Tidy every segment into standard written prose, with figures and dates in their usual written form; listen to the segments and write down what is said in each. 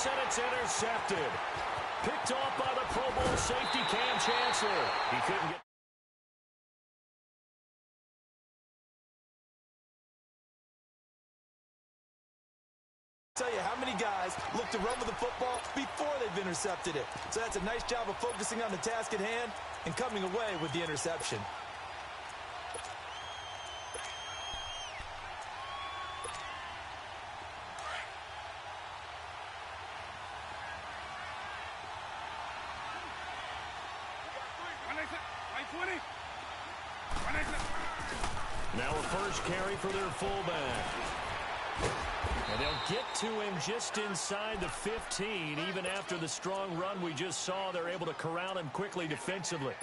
looks, and it's intercepted. Picked off by the Pro Bowl safety Cam Chancellor. He couldn't get... Tell you how many guys look to run with the football before they've intercepted it. So that's a nice job of focusing on the task at hand and coming away with the interception. Now a first carry for their fullback. And they'll get to him just inside the 15. Even after the strong run we just saw, they're able to corral him quickly defensively.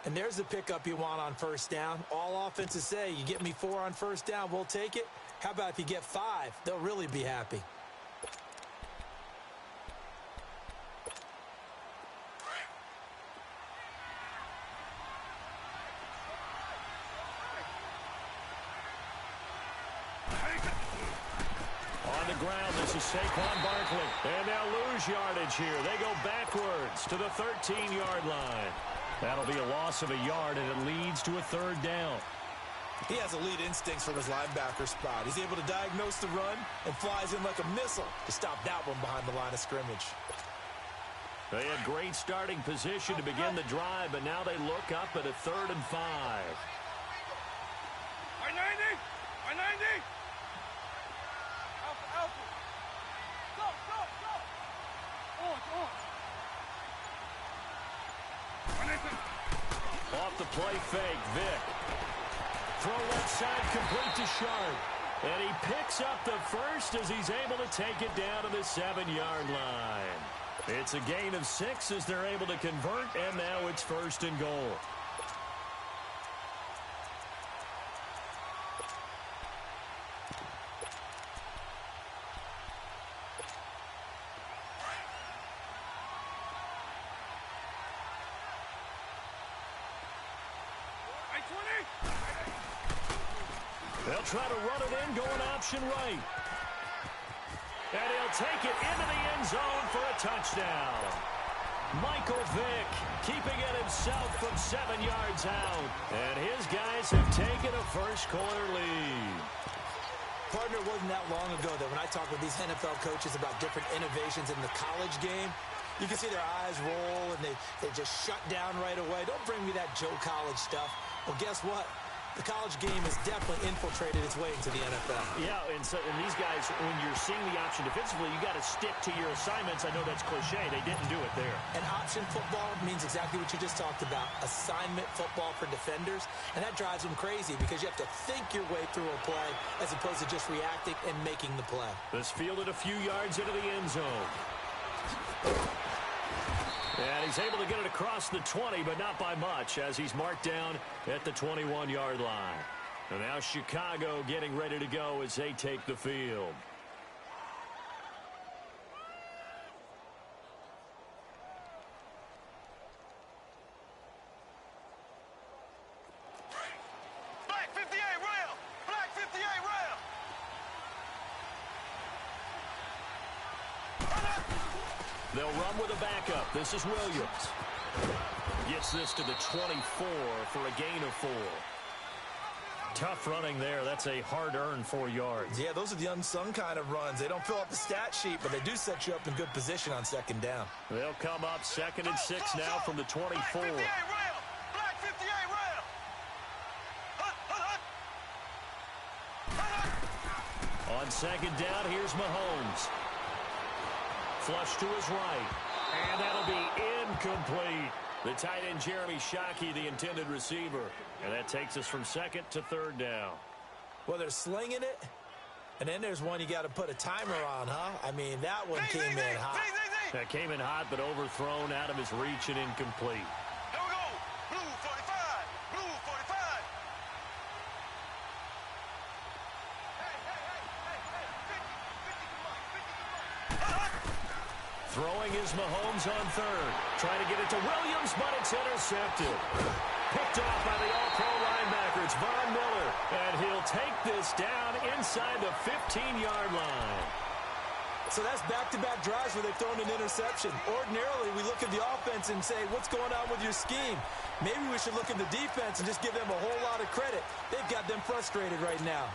And there's the pickup you want on first down. All offenses say, you get me 4 on first down, we'll take it. How about if you get 5? They'll really be happy. Ground. This is Saquon Barkley. And they'll lose yardage here. They go backwards to the 13-yard line. That'll be a loss of a yard, and it leads to a third down. He has elite instincts from his linebacker spot. He's able to diagnose the run and flies in like a missile to stop that one behind the line of scrimmage. They had great starting position to begin the drive, but now they look up at a 3rd and 5. I-90! I-90! Off the play fake, Vick. Throw left side complete to Sharp. And he picks up the first as he's able to take it down to the 7-yard line. It's a gain of 6 as they're able to convert, and now it's 1st and goal. They'll try to run it in, going option right. And he'll take it into the end zone for a touchdown. Michael Vick keeping it himself from 7 yards out. And his guys have taken a first-quarter lead. Partner, it wasn't that long ago that when I talk with these NFL coaches about different innovations in the college game, you can see their eyes roll and they just shut down right away. Don't bring me that Joe College stuff. Well, guess what? The college game has definitely infiltrated its way into the NFL. Yeah, and these guys, when you're seeing the option defensively, you got to stick to your assignments. I know that's cliche. They didn't do it there. And option football means exactly what you just talked about, assignment football for defenders. And that drives them crazy because you have to think your way through a play as opposed to just reacting and making the play. This fielded a few yards into the end zone. And he's able to get it across the 20, but not by much, as he's marked down at the 21-yard line. And now Chicago getting ready to go as they take the field. Black 58 rail! Black 58 rail! They'll run with a backup. This is Williams. Gets this to the 24 for a gain of 4. Tough running there. That's a hard-earned 4 yards. Yeah, those are the unsung kind of runs. They don't fill up the stat sheet, but they do set you up in good position on 2nd down. They'll come up 2nd and 6 now from the 24. Black 58 rail! Black 58 rail! On 2nd down, here's Mahomes. Flush to his right. And that'll be incomplete. The tight end, Jeremy Shockey, the intended receiver. And that takes us from 2nd to 3rd down. Well, they're slinging it. And then there's one you got to put a timer on, huh? I mean, that one came in hot. That came in hot, but overthrown out of his reach and incomplete. Here we go. Blue 45. Blue 45. Throwing is Mahomes on 3rd. Trying to get it to Williams, but it's intercepted. Picked off by the all-pro linebacker. It's Von Miller. And he'll take this down inside the 15-yard line. So that's back-to-back drives where they've thrown an interception. Ordinarily, we look at the offense and say, what's going on with your scheme? Maybe we should look at the defense and just give them a whole lot of credit. They've got them frustrated right now.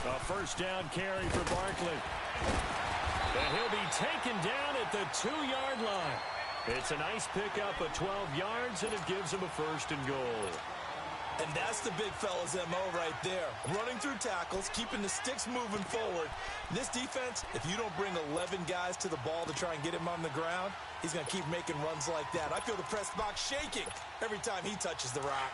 A first down carry for Barkley. And he'll be taken down at the 2-yard line. It's a nice pickup of 12 yards, and it gives him a first and goal. And that's the big fella's MO right there. Running through tackles, keeping the sticks moving forward. This defense, if you don't bring 11 guys to the ball to try and get him on the ground, he's going to keep making runs like that. I feel the press box shaking every time he touches the rock.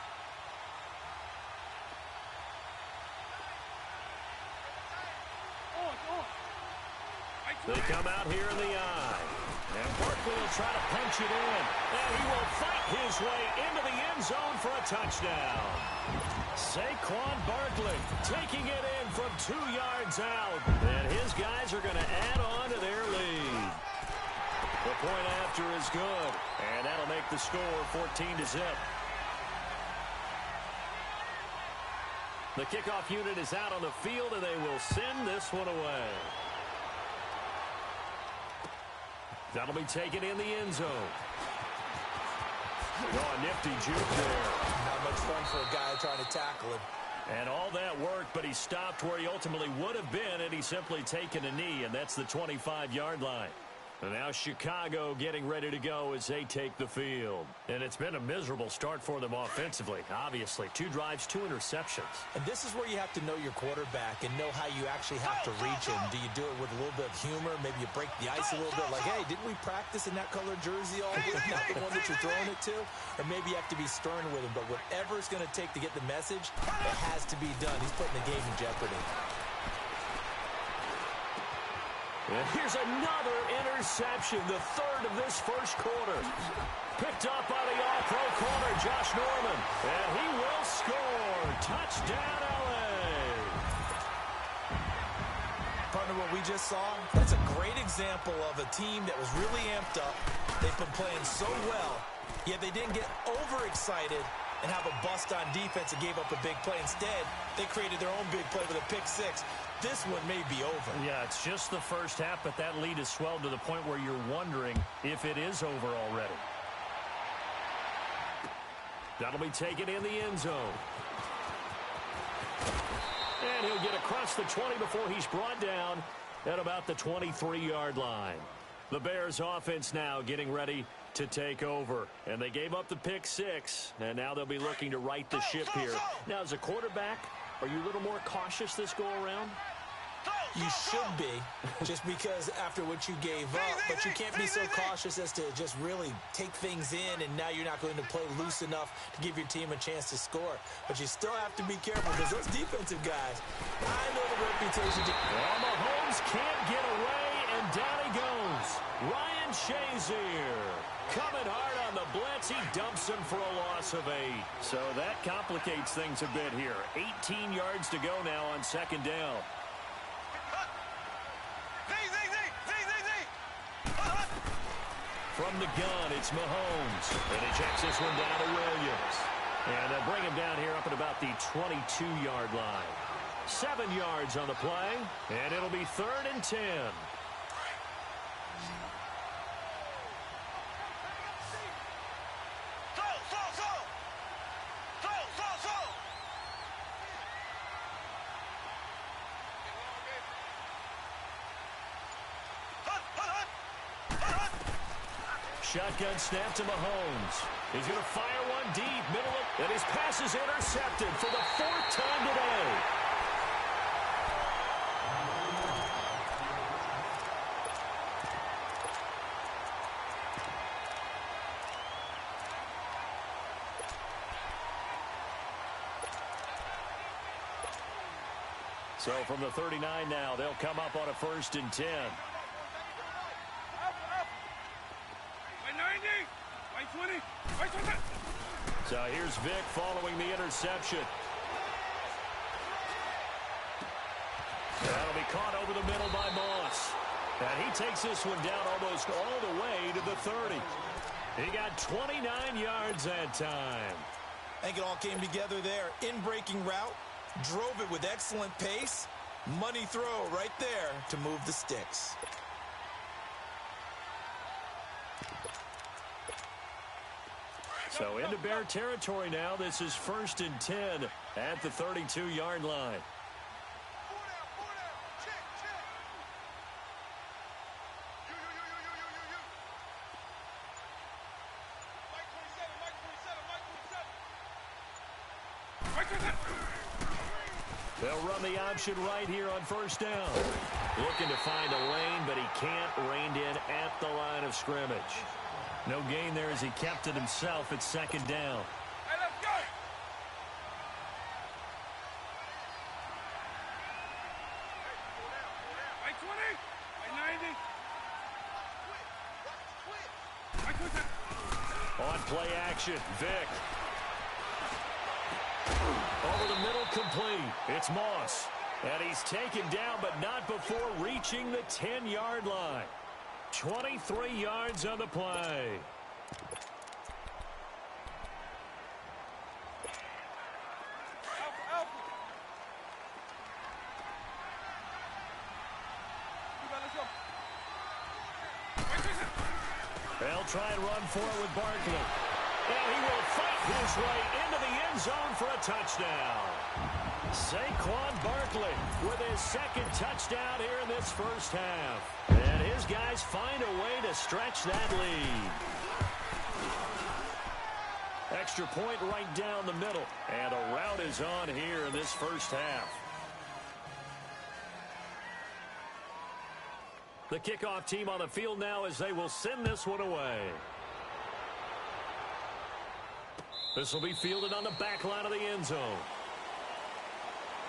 They come out here in the eye. And Barkley will try to punch it in. And he will fight his way into the end zone for a touchdown. Saquon Barkley taking it in from 2 yards out. And his guys are going to add on to their lead. The point after is good. And that'll make the score 14-0. The kickoff unit is out on the field, and they will send this one away. That'll be taken in the end zone. Oh, a nifty juke there. Not much fun for a guy trying to tackle him. And all that work, but he stopped where he ultimately would have been, and he's simply taken a knee, and that's the 25-yard line. And now Chicago getting ready to go as they take the field. And it's been a miserable start for them offensively, obviously. 2 drives, 2 interceptions. And this is where you have to know your quarterback and know how you actually have to reach him. Do you do it with a little bit of humor? Maybe you break the ice a little bit, like, hey, didn't we practice in that colored jersey all week? Not the one that you're throwing it to? Or maybe you have to be stern with him. But whatever it's going to take to get the message, it has to be done. He's putting the game in jeopardy. And here's another interception, the 3rd of this first quarter. Picked up by the all-pro corner, Josh Norman. And he will score. Touchdown, L.A. Partner, what we just saw, that's a great example of a team that was really amped up. They've been playing so well, yet they didn't get overexcited and have a bust on defense and gave up a big play. Instead, they created their own big play with a pick 6. This one may be over. Yeah, it's just the first half, but that lead has swelled to the point where you're wondering if it is over already. That'll be taken in the end zone. And he'll get across the 20 before he's brought down at about the 23-yard line. The Bears offense now getting ready to take over. And they gave up the pick 6, and now they'll be looking to right the ship here. Now, as a quarterback, are you a little more cautious this go-around? You should be, just because after what you gave up, but you can't be so cautious as to just really take things in, and now you're not going to play loose enough to give your team a chance to score. But you still have to be careful, because those defensive guys, I know the reputation. Well, Mahomes can't get away, and down he goes. Ryan Shazier coming hard on the blitz. He dumps him for a loss of 8. So that complicates things a bit here. 18 yards to go now on 2nd down. From the gun, it's Mahomes. And he checks this one down to Williams. And they'll bring him down here up at about the 22-yard line. 7 yards on the play, and it'll be 3rd and 10. Shotgun snap to Mahomes. He's going to fire one deep, middle of, and his pass is intercepted for the 4th time today. So from the 39 now, they'll come up on a 1st and 10. So here's Vick following the interception. That'll be caught over the middle by Moss. And he takes this one down almost all the way to the 30. He got 29 yards that time. I think it all came together there. In-breaking route, drove it with excellent pace. Money throw right there to move the sticks. So into Bear territory now. This is 1st and 10 at the 32-yard line. They'll run the option right here on 1st down. Looking to find a lane, but he can't. Reined in at the line of scrimmage. No gain there as he kept it himself at 2nd down. Hey, let's go! Hey, 20! Hey, 90! On play action, Vic. Over the middle, complete. It's Moss. And he's taken down, but not before reaching the 10-yard line. 23 yards on the play. They'll try and run for it with Barkley. And he will fight his way into the end zone for a touchdown. Saquon Barkley with his 2nd touchdown here in this first half. And his guys find a way to stretch that lead. Extra point right down the middle. And a rout is on here in this first half. The kickoff team on the field now as they will send this one away. This will be fielded on the back line of the end zone.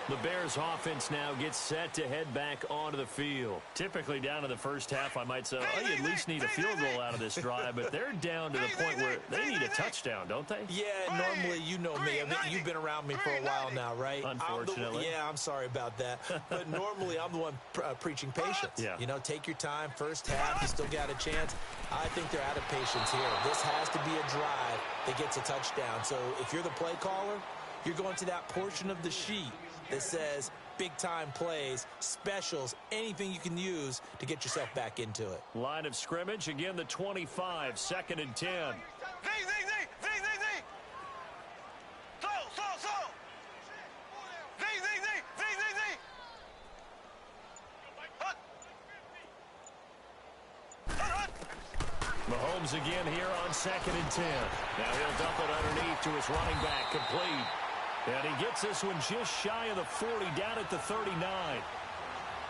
The Bears offense now gets set to head back onto the field. Typically down in the first half, I might say, oh, you at least need a field goal out of this drive, but they're down to the point where they need a touchdown, don't they? Yeah, normally, you know me. I mean, you've been around me for a while now, right? Unfortunately. I'm sorry about that. But normally, I'm the one preaching patience. Yeah. You know, take your time. First half, you still got a chance. I think they're out of patience here. This has to be a drive that gets a touchdown. So if you're the play caller, you're going to that portion of the sheet that says big-time plays, specials, anything you can use to get yourself back into it. Line of scrimmage, again, the 25, 2nd and 10. Z! So! Z! Hut! Mahomes again here on 2nd and 10. Now he'll dump it underneath to his running back, complete. And he gets this one just shy of the 40, down at the 39.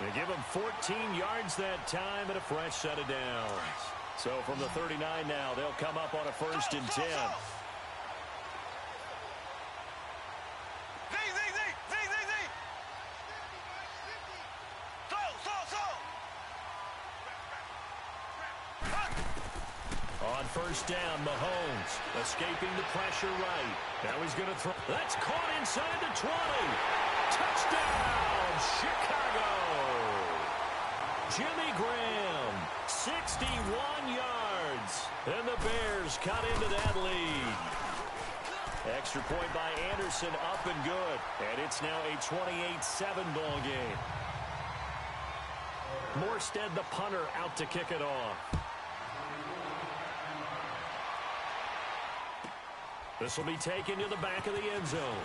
They give him 14 yards that time and a fresh set of downs. So from the 39 now, they'll come up on a 1st and 10. On 1st down, Mahomes escaping the pressure right. Now he's going to throw. That's caught inside the 20. Touchdown, Chicago. Jimmy Graham, 61 yards. And the Bears cut into that lead. Extra point by Anderson, up and good. And it's now a 28-7 ball game. Morstead, the punter, out to kick it off. This will be taken to the back of the end zone.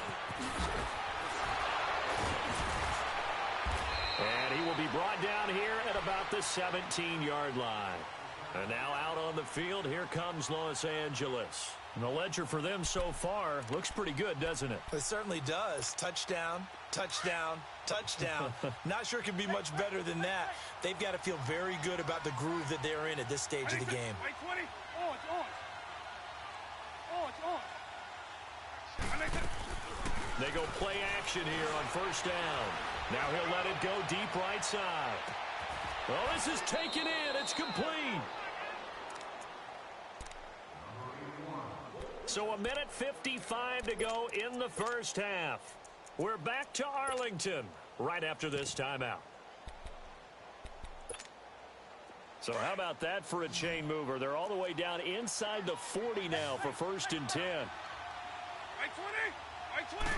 And he will be brought down here at about the 17-yard line. And now out on the field, here comes Los Angeles. And the ledger for them so far looks pretty good, doesn't it? It certainly does. Touchdown, touchdown, touchdown. Not sure it could be much better than that. They've got to feel very good about the groove that they're in at this stage of the game. They go play action here on 1st down. Now he'll let it go deep right side. Well, this is taken in. It's complete. So 1:55 to go in the first half. We're back to Arlington right after this timeout. So how about that for a chain mover? They're all the way down inside the 40 now for 1st and 10. Right 20. Right 20.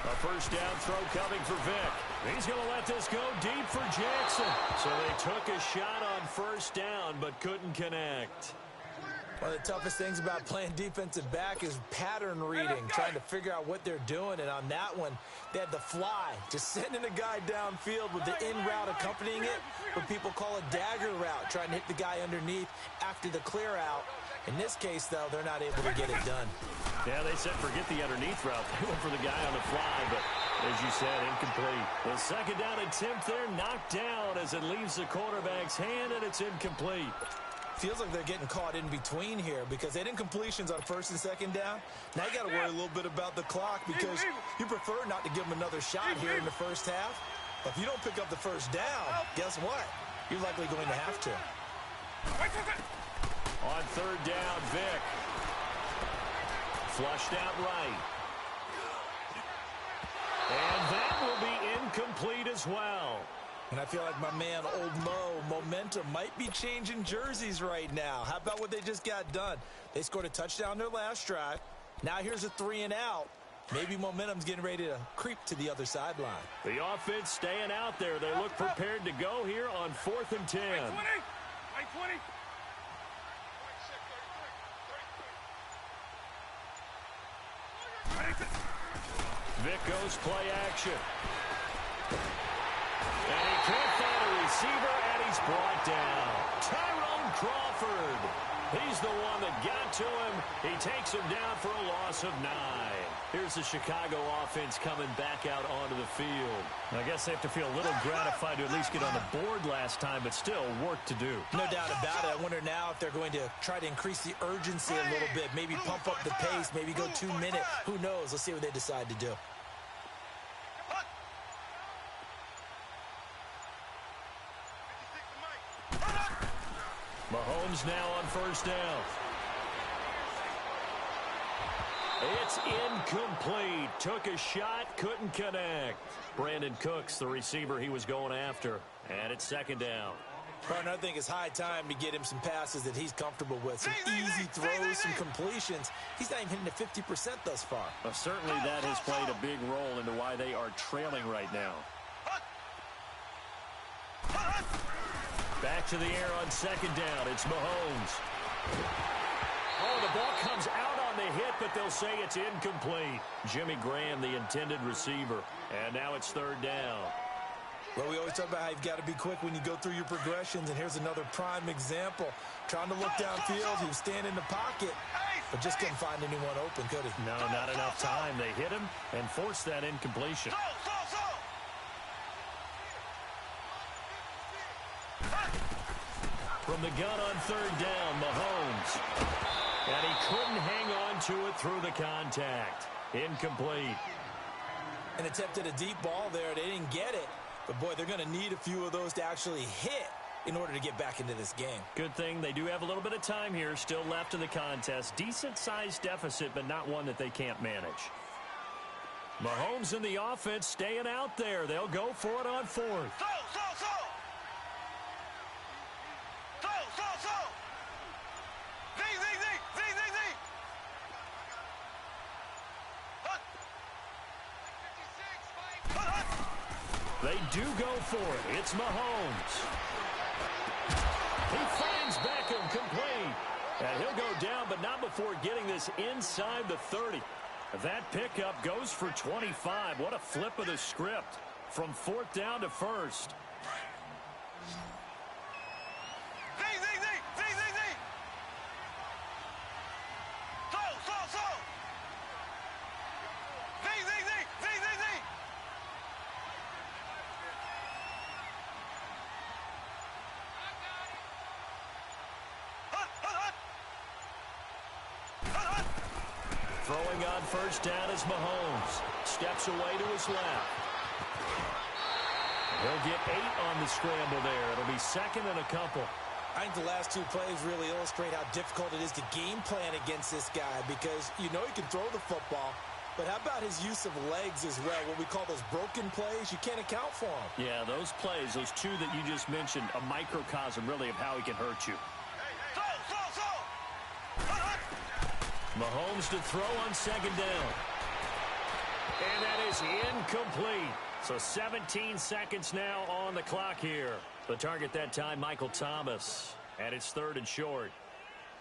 A first down throw coming for Vic. He's going to let this go deep for Jackson. So they took a shot on 1st down but couldn't connect. One of the toughest things about playing defensive back is pattern reading, trying to figure out what they're doing. And on that one, they had the fly, just sending a guy downfield with the in route accompanying it, what people call a dagger route, trying to hit the guy underneath after the clear out. In this case, though, they're not able to get it done. Yeah, they said forget the underneath route. They went for the guy on the fly, but as you said, incomplete. The second down attempt there knocked down as it leaves the quarterback's hand, and it's incomplete. Feels like they're getting caught in between here because they didn't incompletions on 1st and 2nd down. Now you got to worry a little bit about the clock because you prefer not to give them another shot here in the first half. But if you don't pick up the 1st down, guess what? You're likely going to have to. On 3rd down, Vic. Flushed out right. And that will be incomplete as well. And I feel like my man, Old Mo, momentum might be changing jerseys right now. How about what they just got done? They scored a touchdown their last drive. Now here's a 3 and out. Maybe momentum's getting ready to creep to the other sideline. The offense staying out there. They look prepared to go here on 4th and 10. Right 20. Right 20. Vic goes play action. And he can't find a receiver, and he's brought down. Tyrone Crawford. He's the one that got to him. He takes him down for a loss of 9. Here's the Chicago offense coming back out onto the field. I guess they have to feel a little gratified to at least get on the board last time, but still work to do. No doubt about it. I wonder now if they're going to try to increase the urgency a little bit, maybe pump up the pace, maybe go 2 minutes. Who knows? Let's see what they decide to do. Mahomes now on 1st down. It's incomplete. Took a shot, couldn't connect. Brandon Cooks, the receiver he was going after. And it's 2nd down. Partner, I think it's high time to get him some passes that he's comfortable with. Some easy throws, some completions. He's not even hitting the 50% thus far. Well, certainly that has played a big role into why they are trailing right now. Back to the air on 2nd down. It's Mahomes. Oh, the ball comes out on the hit, but they'll say it's incomplete. Jimmy Graham, the intended receiver. And now it's 3rd down. Well, we always talk about how you've got to be quick when you go through your progressions, and here's another prime example. Trying to look downfield, he was standing in the pocket, but just couldn't find anyone open, could he? No, not enough time. They hit him and forced that incompletion. From the gun on 3rd down, Mahomes. And he couldn't hang on to it through the contact. Incomplete. An attempt at a deep ball there. They didn't get it. But, boy, they're going to need a few of those to actually hit in order to get back into this game. Good thing they do have a little bit of time here still left in the contest. Decent-sized deficit, but not one that they can't manage. Mahomes and the offense staying out there. They'll go for it on 4th. They do go for it. It's Mahomes. He finds Beckham complete. And he'll go down, but not before getting this inside the 30. That pickup goes for 25. What a flip of the script from 4th down to 1st. Throwing on 1st down is Mahomes. Steps away to his left. He'll get 8 on the scramble there. It'll be 2nd and a couple. I think the last 2 plays really illustrate how difficult it is to game plan against this guy because you know he can throw the football. But how about his use of legs as well, what we call those broken plays? You can't account for them. Yeah, those plays, those two that you just mentioned, a microcosm really of how he can hurt you. Mahomes to throw on second down. And that is incomplete. So 17 seconds now on the clock here. The target that time, Michael Thomas. And it's 3rd and short.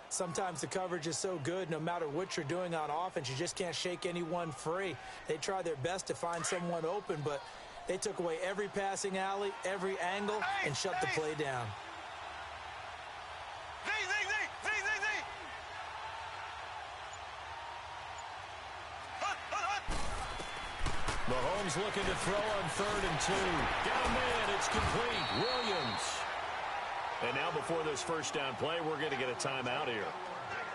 Sometimes the coverage is so good, no matter what you're doing on offense, you just can't shake anyone free. They try their best to find someone open, but they took away every passing alley, every angle, and shut the play down. Mahomes looking to throw on 3rd and 2. Down man, it's complete. Williams. And now before this first down play, we're going to get a timeout here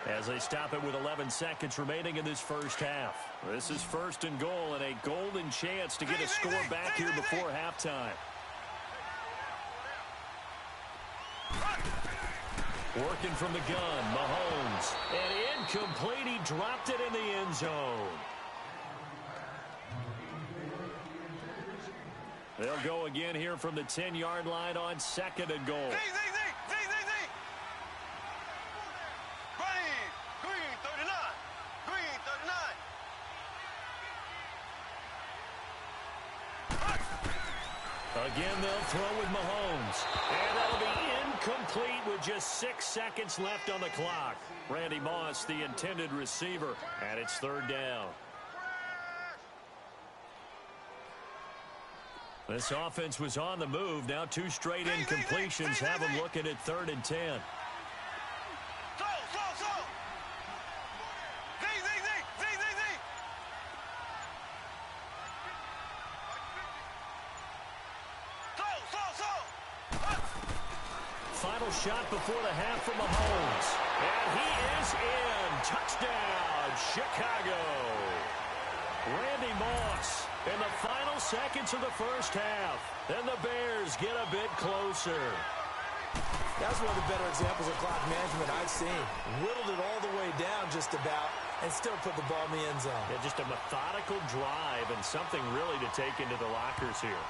as they stop it with 11 seconds remaining in this first half. This is 1st and goal and a golden chance to get a score back here before halftime. Working from the gun, Mahomes. And incomplete, he dropped it in the end zone. They'll go again here from the 10-yard line on 2nd and goal. Again, they'll throw with Mahomes. And that'll be incomplete with just 6 seconds left on the clock. Randy Moss, the intended receiver, and it's 3rd down. This offense was on the move. Now 2 straight incompletions have them looking at 3rd and 10. Final shot before the half from Mahomes. And he is in. Touchdown, Chicago. Randy Moss in the final seconds of the first half. And the Bears get a bit closer. That's one of the better examples of clock management I've seen. Whittled it all the way down just about and still put the ball in the end zone. Yeah, just a methodical drive and something really to take into the lockers here.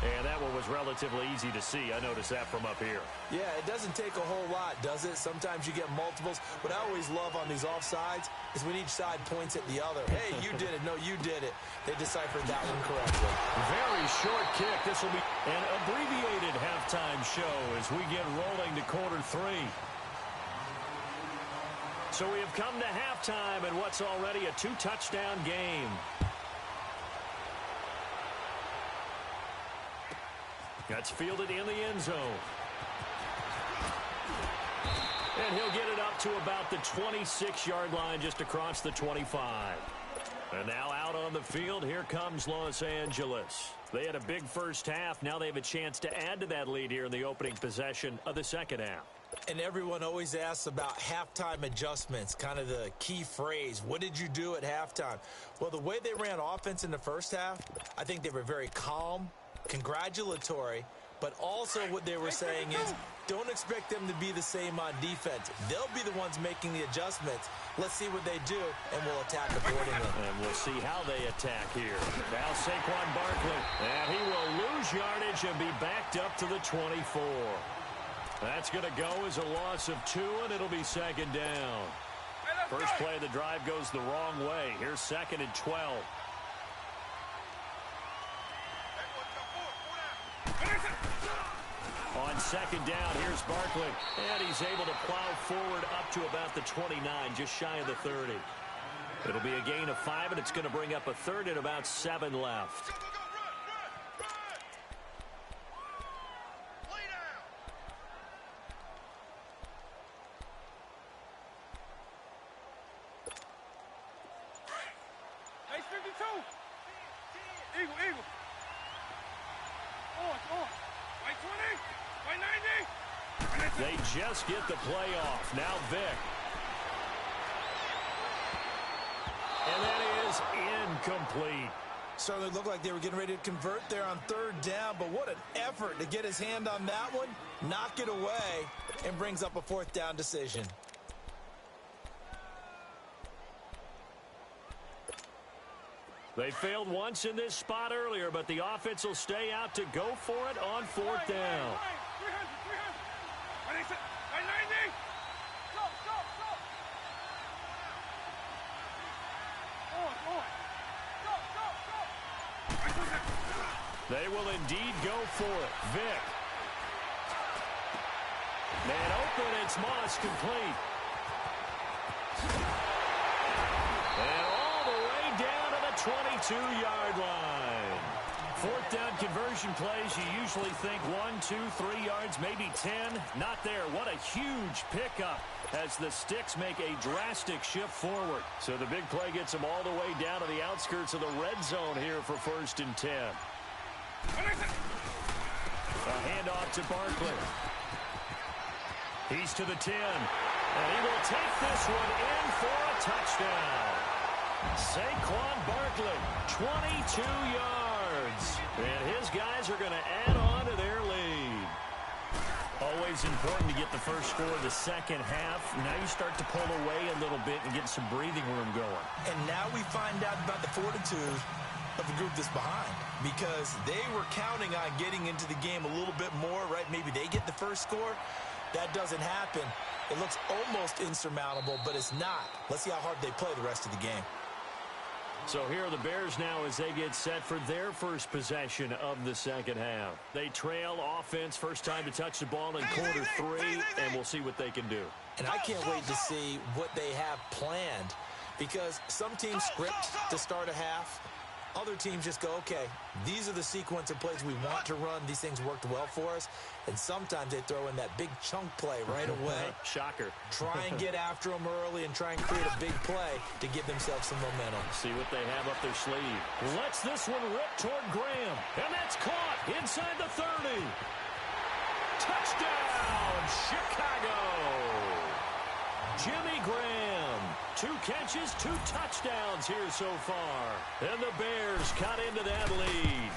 And that one was relatively easy to see. I noticed that from up here. Yeah, it doesn't take a whole lot, does it? Sometimes you get multiples. What I always love on these offsides is when each side points at the other. Hey, you did it. No, you did it. They deciphered that one correctly. Very short kick. This will be an abbreviated halftime show as we get rolling to quarter 3. So we have come to halftime in what's already a 2-touchdown game. That's fielded in the end zone. And he'll get it up to about the 26-yard line, just across the 25. And now out on the field, here comes Los Angeles. They had a big first half. Now they have a chance to add to that lead here in the opening possession of the second half. And everyone always asks about halftime adjustments, kind of the key phrase. What did you do at halftime? Well, the way they ran offense in the first half, I think they were very calm, congratulatory, but also what they were saying is don't expect them to be the same on defense. They'll be the ones making the adjustments. Let's see what they do, and we'll attack accordingly. And we'll see how they attack here. Now Saquon Barkley, and he will lose yardage and be backed up to the 24. That's going to go as a loss of 2, and it'll be second down. First play of the drive goes the wrong way. Here's 2nd and 12. On second down, here's Barkley. And he's able to plow forward up to about the 29, just shy of the 30. It'll be a gain of 5, and it's going to bring up a third and about 7 left. They just get the play off. Now Vic. And that is incomplete. Certainly looked like they were getting ready to convert there on third down, but what an effort to get his hand on that one, knock it away, and brings up a fourth down decision. They failed once in this spot earlier, but the offense will stay out to go for it on fourth down. They will indeed go for it. Vick. And open, it's Moss, complete. And all the way down to the 22-yard line. Fourth down conversion plays, you usually think 1, 2, 3 yards, maybe 10. Not there. What a huge pickup as the Sticks make a drastic shift forward. So the big play gets them all the way down to the outskirts of the red zone here for 1st and 10. A handoff to Barkley. He's to the 10. And he will take this one in for a touchdown. Saquon Barkley, 22 yards. And his guys are going to add on to their lead. Always important to get the first score of the second half. Now you start to pull away a little bit and get some breathing room going. And now we find out about the fortitude of the group that's behind, because they were counting on getting into the game a little bit more, right? Maybe they get the first score. That doesn't happen. It looks almost insurmountable, but it's not. Let's see how hard they play the rest of the game. So here are the Bears now as they get set for their first possession of the second half. They trail offense, first time to touch the ball in quarter 3, and we'll see what they can do. And I can't wait to see what they have planned, because some teams script to start a half. Other teams just go, okay, these are the sequence of plays we want to run. These things worked well for us. And sometimes they throw in that big chunk play right away. Shocker. Try and get after them early and try and create a big play to give themselves some momentum. See what they have up their sleeve. Lets this one rip toward Graham. And that's caught inside the 30. Touchdown, Chicago. Jimmy Graham. 2 catches, 2 touchdowns here so far. And the Bears cut into that lead.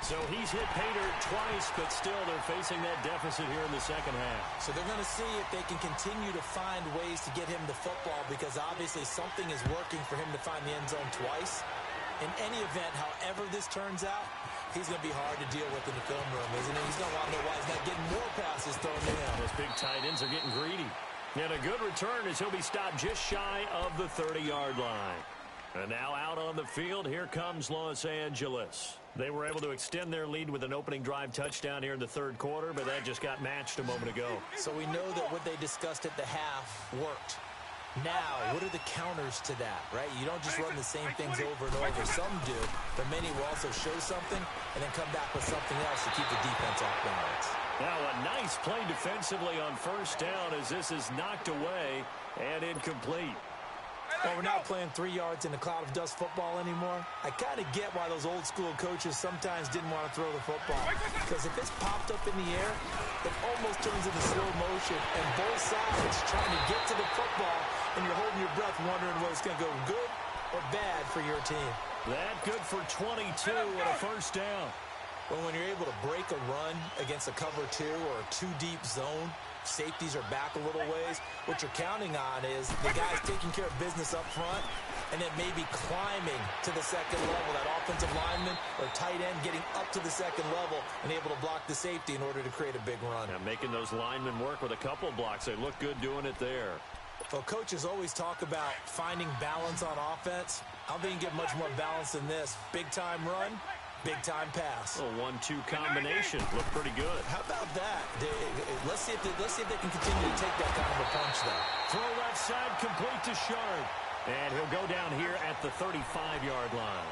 So he's hit Pater twice, but still they're facing that deficit here in the second half. So they're going to see if they can continue to find ways to get him the football, because obviously something is working for him to find the end zone twice. In any event, however this turns out, he's going to be hard to deal with in the film room, isn't he? He's going to want to know why he's not getting more passes thrown to him. Those big tight ends are getting greedy. And a good return as he'll be stopped just shy of the 30-yard line. And now out on the field, here comes Los Angeles. They were able to extend their lead with an opening drive touchdown here in the third quarter, but that just got matched a moment ago. So we know that what they discussed at the half worked. Now, what are the counters to that, right? You don't just run the same things over and over. Some do, but many will also show something and then come back with something else to keep the defense off balance. Now a nice play defensively on first down as this is knocked away and incomplete. Well, we're not playing 3 yards in a cloud of dust football anymore. I kind of get why those old school coaches sometimes didn't want to throw the football. Because if it's popped up in the air, it almost turns into slow motion. And both sides trying to get to the football, and you're holding your breath wondering whether it's going to go good or bad for your team. That good for 22 and a first down. Well, when you're able to break a run against a cover 2 or a 2-deep zone, safeties are back a little ways. What you're counting on is the guys taking care of business up front and then maybe climbing to the second level. That offensive lineman or tight end getting up to the second level and able to block the safety in order to create a big run. Now making those linemen work with a couple blocks. They look good doing it there. Well, coaches always talk about finding balance on offense. I don't think you get much more balance than this. Big-time run. Big-time pass. A 1-2 combination. Looked pretty good. How about that? Let's see if they can continue to take that kind of a punch, though. Throw left side, complete to Sharp. And he'll go down here at the 35-yard line.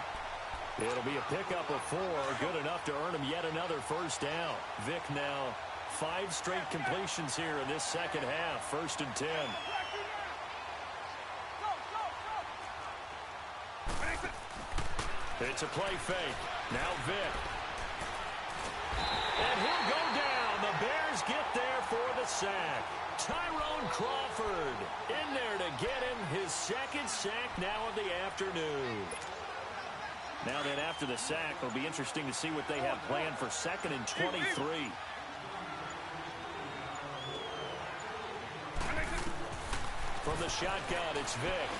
It'll be a pickup of 4. Good enough to earn him yet another first down. Vick now 5 straight completions here in this second half. 1st and 10. It's a play fake. Now Vick. And he'll go down. The Bears get there for the sack. Tyrone Crawford in there to get him his second sack now of the afternoon. Now then, after the sack, it'll be interesting to see what they have planned for 2nd and 23. From the shotgun, it's Vick.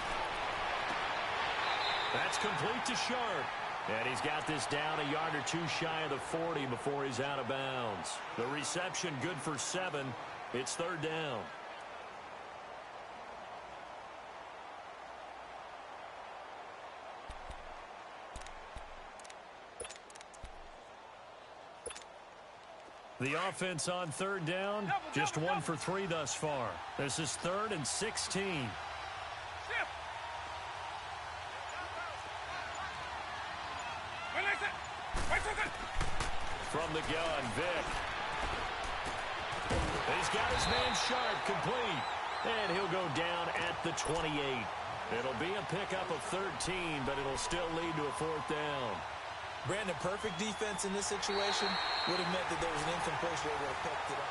That's complete to Sharp. And he's got this down a yard or two shy of the 40 before he's out of bounds. The reception good for 7. It's third down. The offense on third down, just 1 for 3 thus far. This is 3rd and 16. From the gun, Vick. He's got his man Sharp complete. And he'll go down at the 28. It'll be a pickup of 13, but it'll still lead to a 4th down. Brandon, perfect defense in this situation would have meant that there was an incompletion where they would have picked it up.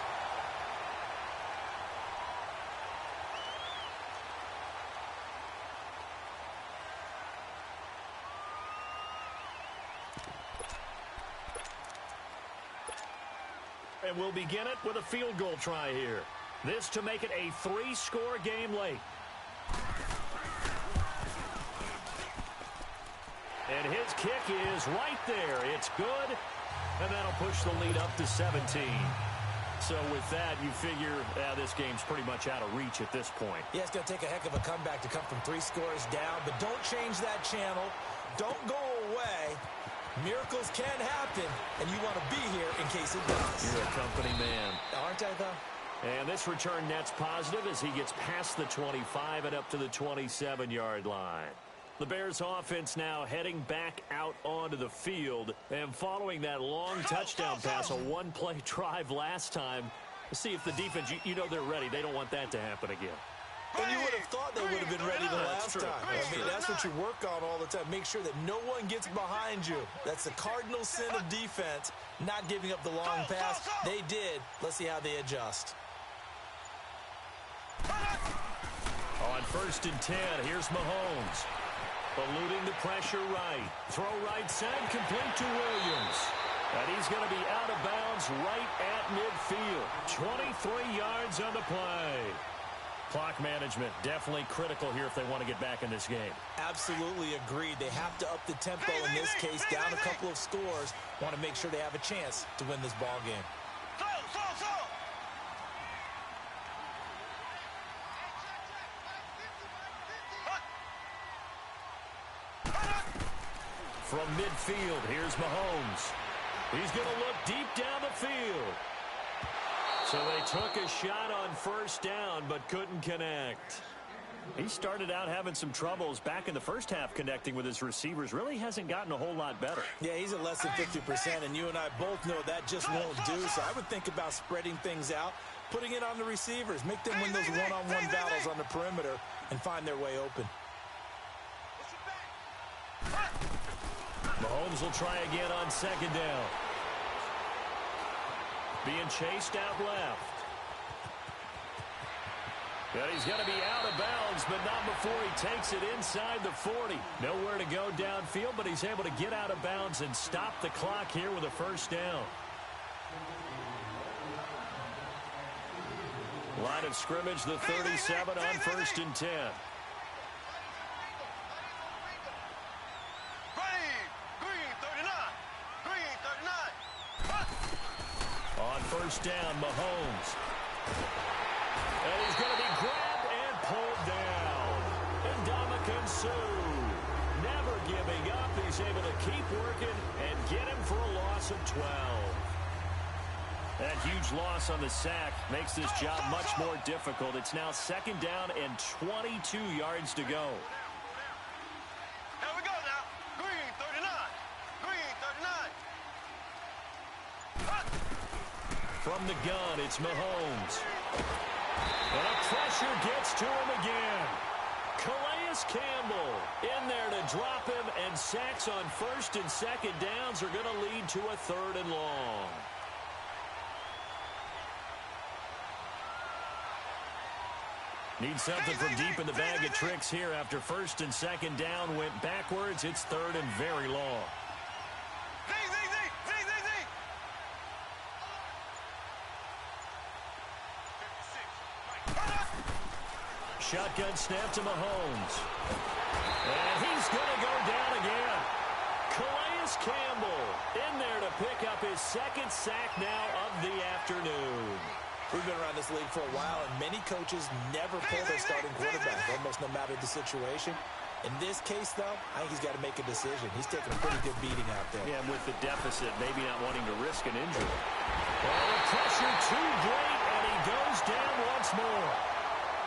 And we'll begin it with a field goal try here. This to make it a 3-score game late. And his kick is right there. It's good. And that'll push the lead up to 17. So with that, you figure this game's pretty much out of reach at this point. Yeah, it's going to take a heck of a comeback to come from 3 scores down. But don't change that channel. Don't go away. Miracles can happen, and you want to be here in case it does. You're a company man. Aren't I, though? And this return net's positive as he gets past the 25 and up to the 27-yard line. The Bears offense now heading back out onto the field. And following that long touchdown pass, a one-play drive last time, see if the defense, you know they're ready. They don't want that to happen again. And you would have thought they would have been ready the last time. I mean, that's what you work on all the time. Make sure that no one gets behind you. That's the cardinal sin of defense, not giving up the long pass. They did. Let's see how they adjust. On 1st and 10, here's Mahomes. Eluding the pressure right. Throw right side, complete to Williams. And he's going to be out of bounds right at midfield. 23 yards on the play. Clock management definitely critical here if they want to get back in this game. Absolutely agreed. They have to up the tempo in this case, down a couple of scores. Want to make sure they have a chance to win this ball game. From midfield, here's Mahomes. He's going to look deep down the field. So they took a shot on 1st down, but couldn't connect. He started out having some troubles back in the first half connecting with his receivers. Really hasn't gotten a whole lot better. Yeah, he's at less than 50%, and you and I both know that just won't do. So I would think about spreading things out, putting it on the receivers, make them win those one-on-one battles on the perimeter, and find their way open. Mahomes will try again on 2nd down. Being chased out left. And he's going to be out of bounds, but not before he takes it inside the 40. Nowhere to go downfield, but he's able to get out of bounds and stop the clock here with a 1st down. Line of scrimmage, the 37 on 1st and 10. On 1st down, Mahomes. And he's going to be grabbed and pulled down. And Ndamukong Suh, never giving up. He's able to keep working and get him for a loss of 12. That huge loss on the sack makes this job much more difficult. It's now 2nd down and 22 yards to go. Here we go now. Green 39. Green 39. From the gun, it's Mahomes. And a pressure gets to him again. Calais Campbell in there to drop him, and sacks on 1st and 2nd downs are going to lead to a 3rd and long. Need something from deep in the bag of tricks here after 1st and 2nd down went backwards. It's 3rd and very long. Shotgun snap to Mahomes. And he's going to go down second sack now of the afternoon. We've been around this league for a while, and many coaches never pull their starting quarterback, almost no matter the situation. In this case, though, I think he's got to make a decision. He's taking a pretty good beating out there. Yeah, and with the deficit, maybe not wanting to risk an injury. Oh, the pressure too great, and he goes down once more.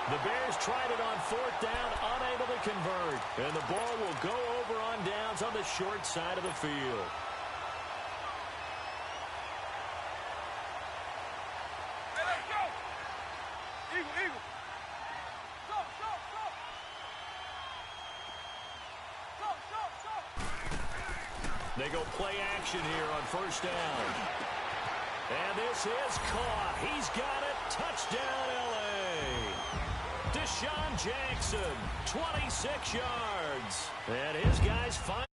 The Bears tried it on fourth down, unable to convert. And the ball will go over on downs on the short side of the field. Hey, let's go! Eagle, eagle. Go, go, go! Go, go, go! They go play action here on first down. And this is caught. He's got it. Touchdown, L.A. Deshaun Jackson, 26 yards. And his guys find